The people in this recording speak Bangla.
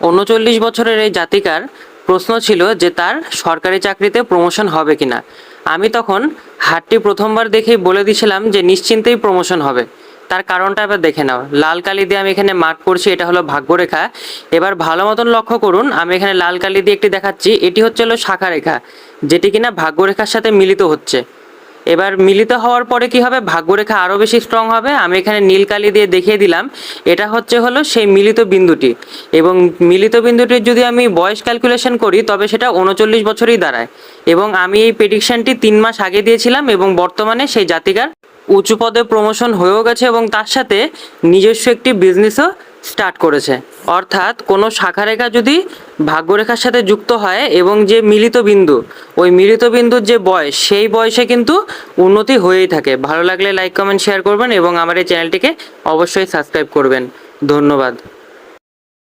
৩৯ বছরের এই জাতিকার প্রশ্ন ছিল যে তার সরকারি চাকরিতে প্রমোশন হবে কিনা। আমি তখন হাতটি প্রথমবার দেখেই বলে দিয়েছিলাম যে নিশ্চিন্তেই প্রমোশন হবে। তার কারণটা এবার দেখে নাও। লাল কালি দিয়ে আমি এখানে মার্ক করছি, এটা হলো ভাগ্যরেখা। এবার ভালো মতন লক্ষ্য করুন, আমি এখানে লাল কালি দিয়ে একটি দেখাচ্ছি, এটি হচ্ছে হলো শাখা রেখা, যেটি কিনা ভাগ্যরেখার সাথে মিলিত হচ্ছে। এবার মিলিত হওয়ার পরে কি হবে, ভাগ্যরেখা আরও বেশি স্ট্রং হবে। আমি এখানে নীল কালি দিয়ে দেখিয়ে দিলাম, এটা হচ্ছে হলো সেই মিলিত বিন্দুটি। এবং মিলিত বিন্দুটির যদি আমি বয়স ক্যালকুলেশন করি তবে সেটা ৩৯ বছরই দাঁড়ায়। এবং আমি এই প্রেডিকশনটি 3 মাস আগে দিয়েছিলাম এবং বর্তমানে সেই জাতিকার উঁচু পদে প্রমোশন হয়েও গেছে এবং তার সাথে নিজস্ব একটি বিজনেসও স্টার্ট করেছে। অর্থাৎ কোনো শাখারেখা যদি ভাগ্যরেখার সাথে যুক্ত হয় এবং যে মিলিত বিন্দু, ওই মিলিত বিন্দুর যে বয়স, সেই বয়সে কিন্তু উন্নতি হয়েই থাকে। ভালো লাগলে লাইক কমেন্ট শেয়ার করবেন এবং আমার এই চ্যানেলটিকে অবশ্যই সাবস্ক্রাইব করবেন। ধন্যবাদ।